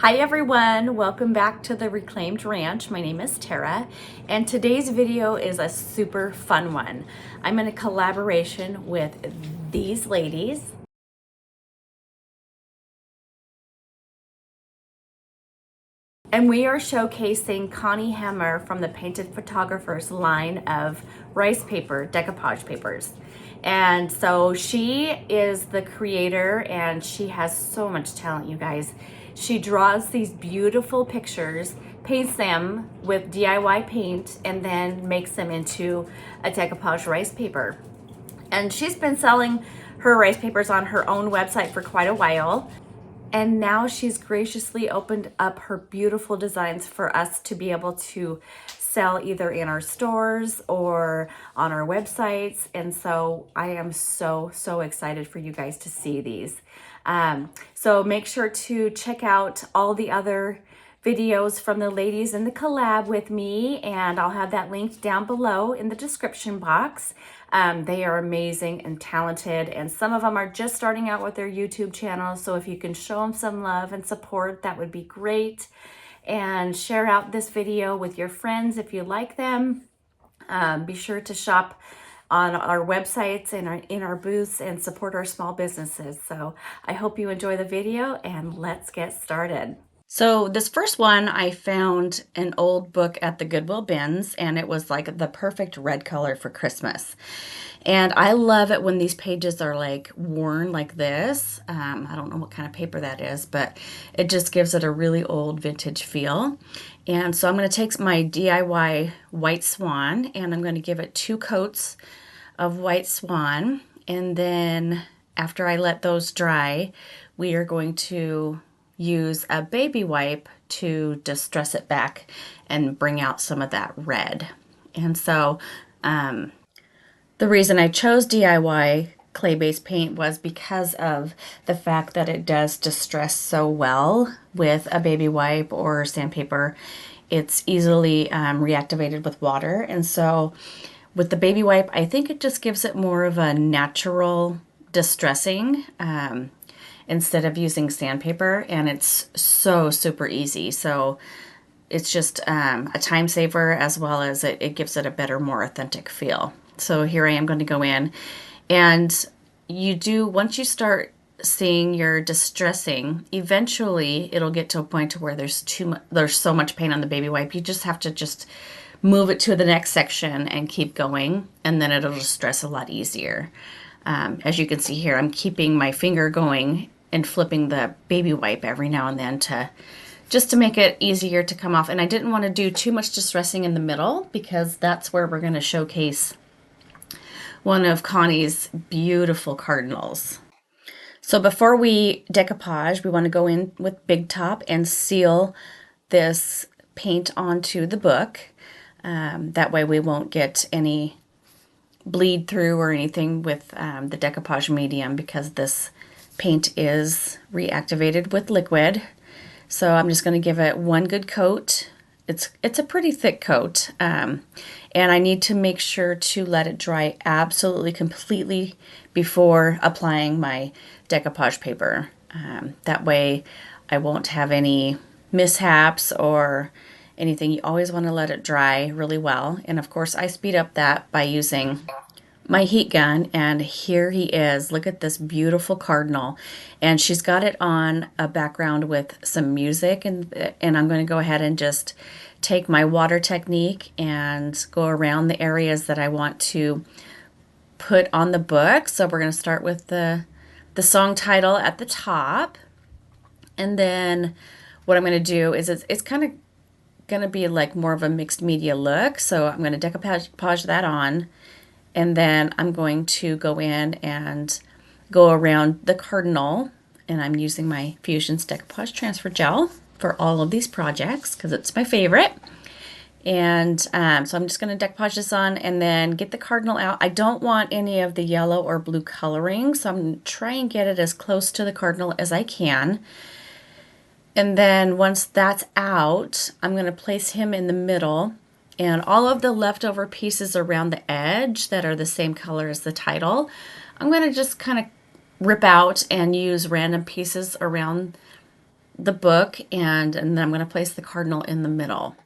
Hi everyone, welcome back to the Reclaimed Ranch. My name is Tara and today's video is a super fun one. I'm in a collaboration with these ladies. And we are showcasing Connie Hemmer from the Painted Photographers line of rice paper, decoupage papers. And so she is the creator and she has so much talent, you guys. She draws these beautiful pictures, paints them with DIY paint, and then makes them into a decoupage rice paper. And she's been selling her rice papers on her own website for quite a while. And now she's graciously opened up her beautiful designs for us to be able to sell either in our stores or on our websites. And so I am so excited for you guys to see these. So make sure to check out all the other videos from the ladies in the collab with me, and I'll have that linked down below in the description box. They are amazing and talented, and some of them are just starting out with their YouTube channels, so if you can show them some love and support, that would be great. And share out this video with your friends if you like them. Be sure to shop on our websites and in our booths and support our small businesses. So I hope you enjoy the video, and let's get started. So this first one, I found an old book at the Goodwill bins, and it was like the perfect red color for Christmas. And I love it when these pages are like worn like this. I don't know what kind of paper that is, but it just gives it a really old vintage feel. And so I'm going to take my DIY White Swan and I'm going to give it 2 coats of White Swan. And then after I let those dry, we are going to use a baby wipe to distress it back and bring out some of that red. And so the reason I chose DIY clay-based paint was because of the fact that it does distress so well with a baby wipe or sandpaper. It's easily reactivated with water, and so with the baby wipe, I think it just gives it more of a natural distressing instead of using sandpaper, and it's so super easy. So it's just a time saver, as well as it gives it a better, more authentic feel. So here I am going to go in, and once you start seeing your distressing, eventually it'll get to a point to where there's so much paint on the baby wipe, you just have to move it to the next section and keep going, and then it'll distress a lot easier. As you can see here, I'm keeping my finger going and flipping the baby wipe every now and then just to make it easier to come off. And I didn't want to do too much distressing in the middle because that's where we're going to showcase one of Connie's beautiful cardinals. So before we decoupage, we want to go in with Big Top and seal this paint onto the book. That way we won't get any bleed through or anything with the decoupage medium, because this paint is reactivated with liquid. So I'm just going to give it one good coat. It's a pretty thick coat, and I need to make sure to let it dry absolutely completely before applying my decoupage paper. That way I won't have any mishaps or anything. You always want to let it dry really well, and of course I speed up that by using my heat gun. And here he is. Look at this beautiful cardinal, and she's got it on a background with some music, and I'm going to go ahead and just take my water technique and go around the areas that I want to put on the book. So we're going to start with the song title at the top, and then what I'm going to do is it's kind of going to be like more of a mixed media look. So I'm going to decoupage that on, and then I'm going to go in and go around the cardinal, and I'm using my Fusion's Decoupage Transfer Gel for all of these projects because it's my favorite. And so I'm just going to decoupage this on and then get the cardinal out. I don't want any of the yellow or blue coloring, so I'm going to try and get it as close to the cardinal as I can. And then once that's out, I'm going to place him in the middle, and all of the leftover pieces around the edge that are the same color as the title, I'm going to just kind of rip out and use random pieces around the book, and then I'm going to place the cardinal in the middle.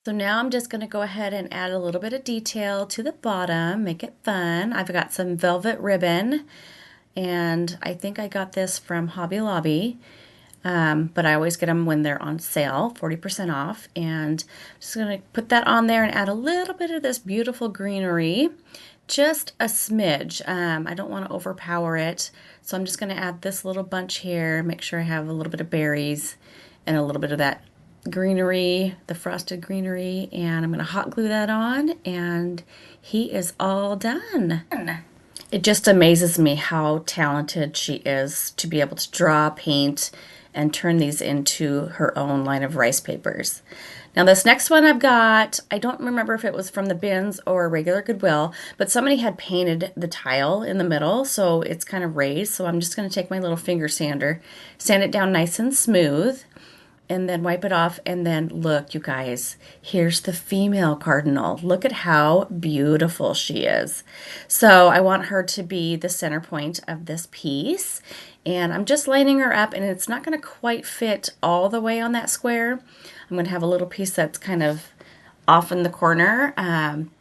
So now I'm just going to go ahead and add a little bit of detail to the bottom, make it fun. I've got some velvet ribbon, and I think I got this from Hobby Lobby, but I always get them when they're on sale, 40% off. And I'm just going to put that on there and add a little bit of this beautiful greenery, just a smidge. I don't want to overpower it, so I'm just going to add this little bunch here, make sure I have a little bit of berries and a little bit of that greenery, the frosted greenery, and I'm going to hot glue that on, and he is all done. It just amazes me how talented she is to be able to draw, paint, and turn these into her own line of rice papers. Now this next one I've got, I don't remember if it was from the bins or regular Goodwill, but somebody had painted the tile in the middle, so it's kind of raised. So I'm just going to take my little finger sander, sand it down nice and smooth, and then wipe it off. And then look, you guys, here's the female cardinal. Look at how beautiful she is. So I want her to be the center point of this piece, and I'm just lining her up, and it's not going to quite fit all the way on that square. I'm going to have a little piece that's kind of off in the corner,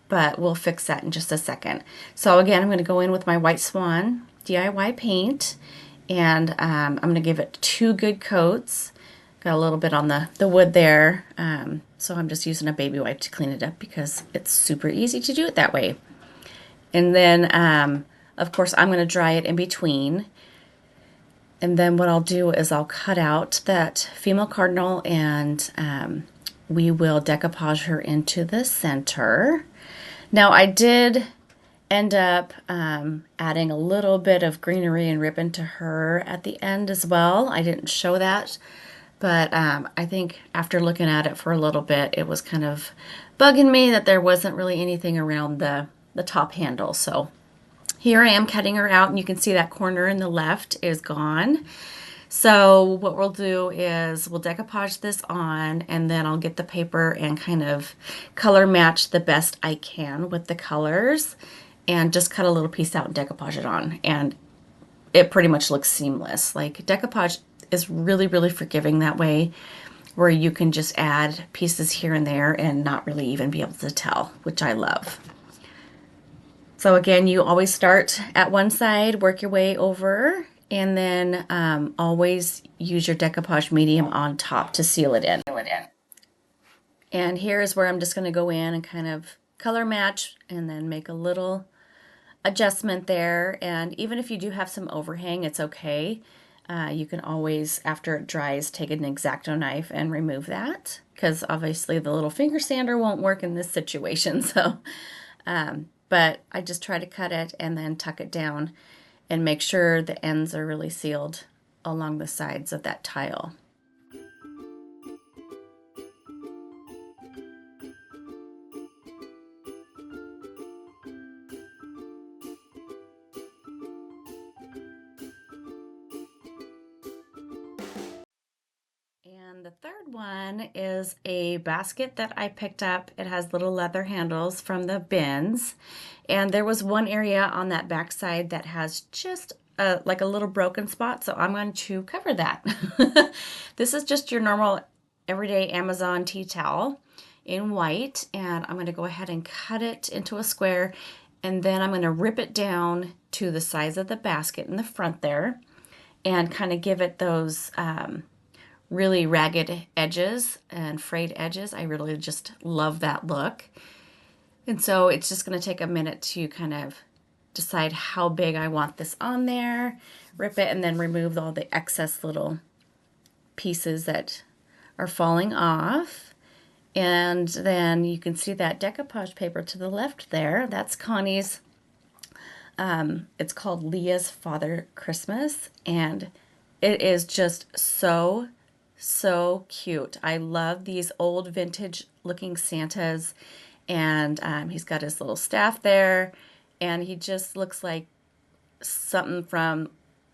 but we'll fix that in just a second. So again, I'm going to go in with my White Swan DIY paint, and I'm going to give it 2 good coats. Got a little bit on the wood there, so I'm just using a baby wipe to clean it up because it's super easy to do it that way. And then, of course, I'm going to dry it in between. And then what I'll do is I'll cut out that female cardinal, and we will decoupage her into the center. Now, I did end up adding a little bit of greenery and ribbon to her at the end as well. I didn't show that. But I think after looking at it for a little bit, it was kind of bugging me that there wasn't really anything around the top handle. So here I am cutting her out, and you can see that corner in the left is gone. So what we'll do is we'll decoupage this on, and then I'll get the paper and kind of color match the best I can with the colors, and just cut a little piece out and decoupage it on. And it pretty much looks seamless. Like, decoupage is really, really forgiving that way, where you can just add pieces here and there and not really even be able to tell, which I love. So again, you always start at one side, work your way over, and then always use your decoupage medium on top to seal it in. And here is where I'm just going to go in and kind of color match and then make a little adjustment there. And even if you do have some overhang, it's okay. You can always, after it dries, take an X-Acto knife and remove that, because obviously the little finger sander won't work in this situation. So, but I just try to cut it and then tuck it down and make sure the ends are really sealed along the sides of that tile. And the third one is a basket that I picked up. It has little leather handles from the bins. And there was one area on that back side that has just like a little broken spot. So I'm going to cover that. This is just your normal everyday Amazon tea towel in white. And I'm going to go ahead and cut it into a square. And then I'm going to rip it down to the size of the basket in the front there and kind of give it those really ragged edges and frayed edges. I really just love that look. And so it's just going to take a minute to kind of decide how big I want this on there, rip it, and then remove all the excess little pieces that are falling off. And then you can see that decoupage paper to the left there. That's Connie's. It's called Leah's Father Christmas, and it is just so cute. I love these old vintage looking Santas, and he's got his little staff there, and he just looks like something from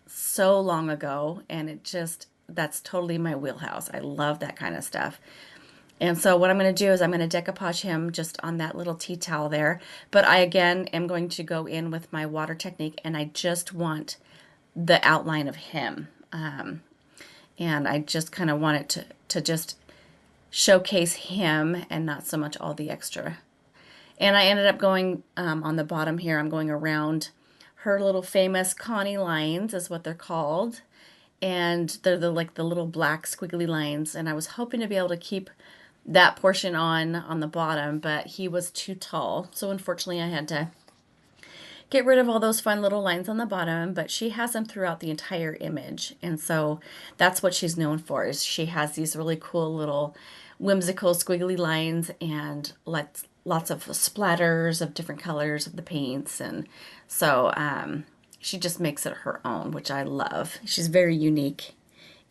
so long ago, and that's totally my wheelhouse. I love that kind of stuff. And so what I'm going to do is I'm going to decoupage him just on that little tea towel there, but I again am going to go in with my water technique, and I just want the outline of him. And I just kind of want it to just showcase him and not so much all the extra. And I ended up going on the bottom here, I'm going around her little famous Connie lines is what they're called. And they're like the little black squiggly lines. And I was hoping to be able to keep that portion on the bottom, but he was too tall. So unfortunately I had to get rid of all those fun little lines on the bottom, but she has them throughout the entire image. And so that's what she's known for, is she has these really cool little whimsical squiggly lines and lots of splatters of different colors of the paints. And so she just makes it her own, which I love. She's very unique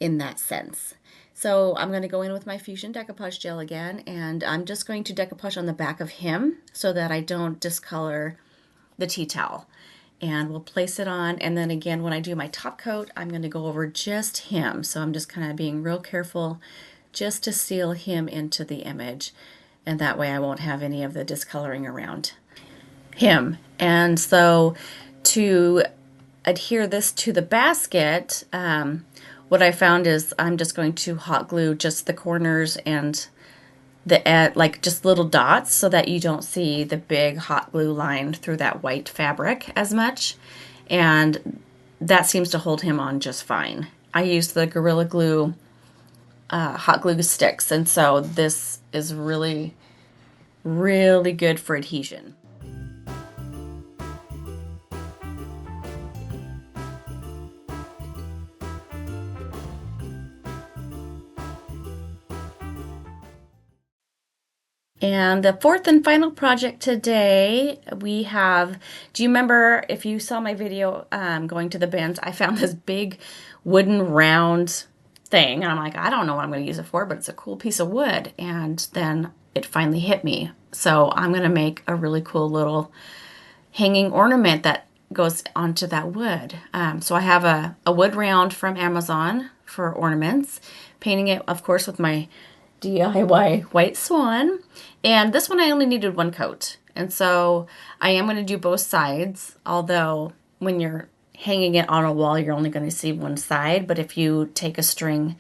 in that sense. So I'm going to go in with my Fusion Decoupage Gel again, and I'm just going to decoupage on the back of him so that I don't discolor the tea towel. And we'll place it on, and then again when I do my top coat I'm going to go over just him. So I'm just kind of being real careful just to seal him into the image, and that way I won't have any of the discoloring around him. And so to adhere this to the basket, what I found is I'm just going to hot glue just the corners and like just little dots so that you don't see the big hot glue line through that white fabric as much. And that seems to hold him on just fine. I use the Gorilla Glue hot glue sticks, and so this is really good for adhesion. And the fourth and final project today, we have, do you remember, if you saw my video going to the bins, I found this big wooden round thing. And I'm like, I don't know what I'm going to use it for, but it's a cool piece of wood. And then it finally hit me. So I'm going to make a really cool little hanging ornament that goes onto that wood. So I have a wood round from Amazon for ornaments, painting it, of course, with my DIY White Swan. And this one I only needed one coat. And so I am going to do both sides, although when you're hanging it on a wall, you're only going to see one side. But if you take a string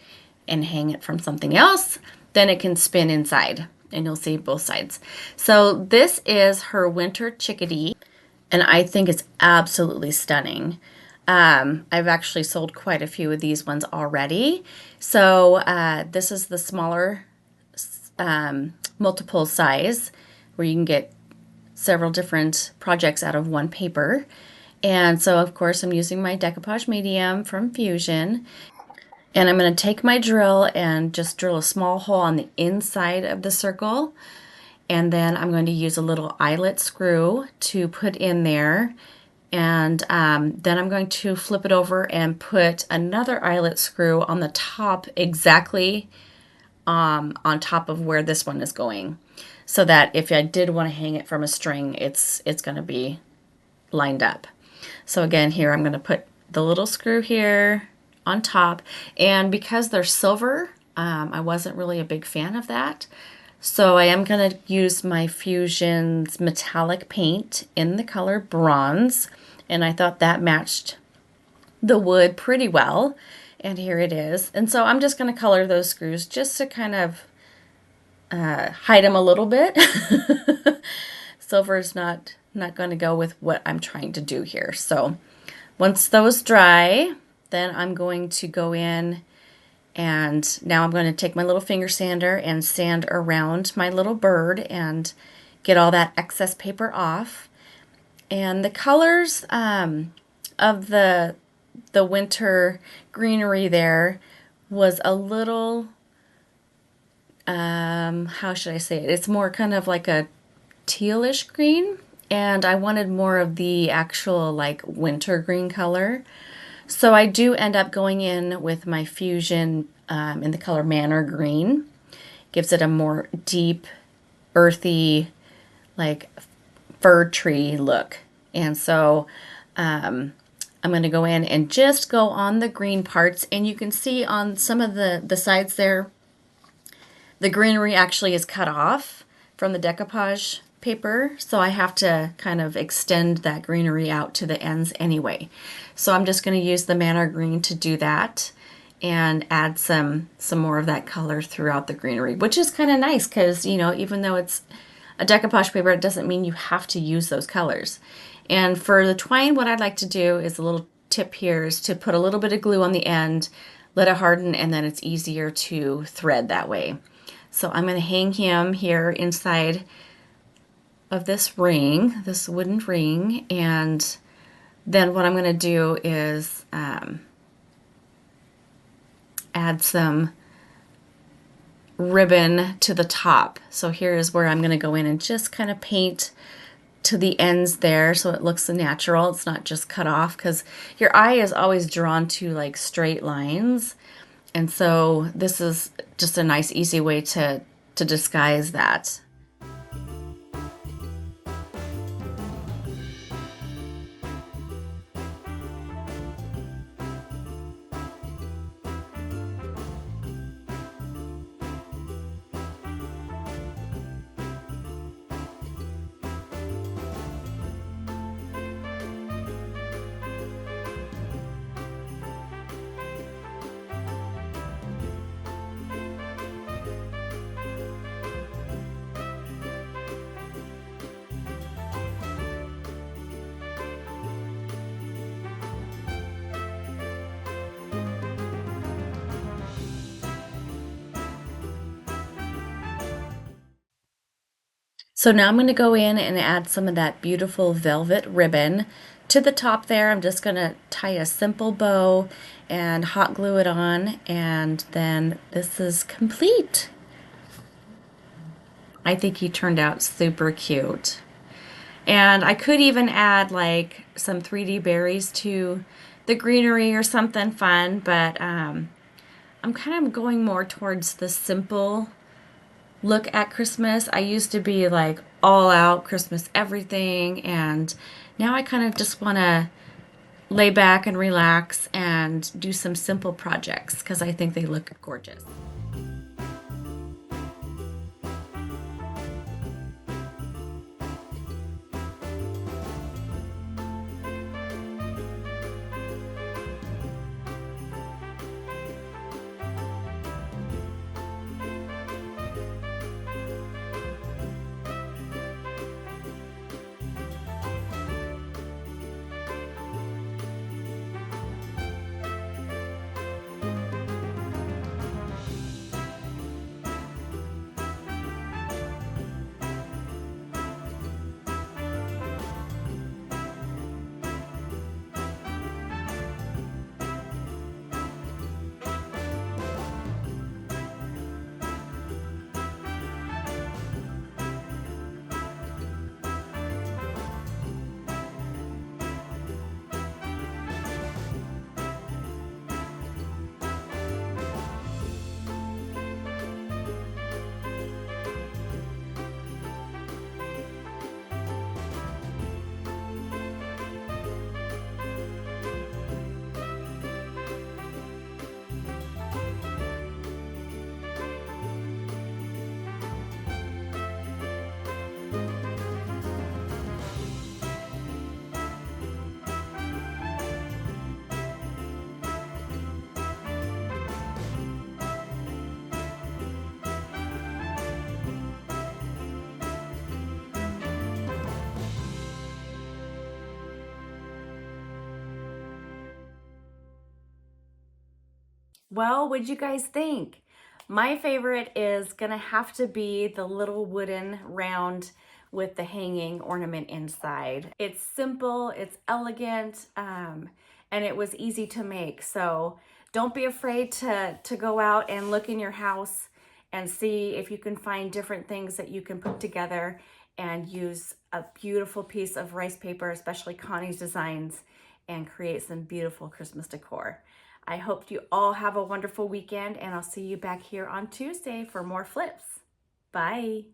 and hang it from something else, then it can spin inside and you'll see both sides. So this is her winter chickadee, and I think it's absolutely stunning. I've actually sold quite a few of these ones already. So this is the smaller multiple size where you can get several different projects out of one paper. And so of course I'm using my decoupage medium from Fusion. And I'm going to take my drill and just drill a small hole on the inside of the circle. And then I'm going to use a little eyelet screw to put in there. And then I'm going to flip it over and put another eyelet screw on the top, exactly on top of where this one is going. So that if I did want to hang it from a string, it's going to be lined up. So again, here I'm going to put the little screw here on top, and because they're silver, I wasn't really a big fan of that. So I am going to use my Fusion's metallic paint in the color bronze, and I thought that matched the wood pretty well, and here it is. And so I'm just going to color those screws just to kind of hide them a little bit. Silver is not going to go with what I'm trying to do here. So once those dry, then I'm going to go in, and now I'm going to take my little finger sander and sand around my little bird and get all that excess paper off. And the colors of the winter greenery there was a little, how should I say it? It's more kind of like a tealish green, and I wanted more of the actual like winter green color. So I do end up going in with my Fusion in the color Manor Green. Gives it a more deep, earthy, like fir tree look. And so I'm going to go in and just go on the green parts. And you can see on some of the sides there, the greenery actually is cut off from the decoupage paper, so I have to kind of extend that greenery out to the ends anyway. So I'm just going to use the Manor Green to do that and add some more of that color throughout the greenery, which is kind of nice because, you know, even though it's a decoupage paper, it doesn't mean you have to use those colors. And for the twine, what I'd like to do is a little tip here is to put a little bit of glue on the end, let it harden, and then it's easier to thread that way. So I'm going to hang him here inside of this ring, this wooden ring, and then what I'm going to do is add some ribbon to the top. So here is where I'm going to go in and just kind of paint to the ends there so it looks natural. It's not just cut off, because your eye is always drawn to like straight lines, and so this is just a nice easy way to disguise that. So now I'm going to go in and add some of that beautiful velvet ribbon to the top there. I'm just going to tie a simple bow and hot glue it on, and then this is complete. I think he turned out super cute. And I could even add like some 3D berries to the greenery or something fun, but I'm kind of going more towards the simple look at Christmas. I used to be like all out Christmas everything, and now I kind of just want to lay back and relax and do some simple projects because I think they look gorgeous. Well, what'd you guys think? My favorite is gonna have to be the little wooden round with the hanging ornament inside. It's simple, it's elegant, and it was easy to make. So don't be afraid to go out and look in your house and see if you can find different things that you can put together and use a beautiful piece of rice paper, especially Connie's designs, and create some beautiful Christmas decor. I hope you all have a wonderful weekend, and I'll see you back here on Tuesday for more flips. Bye.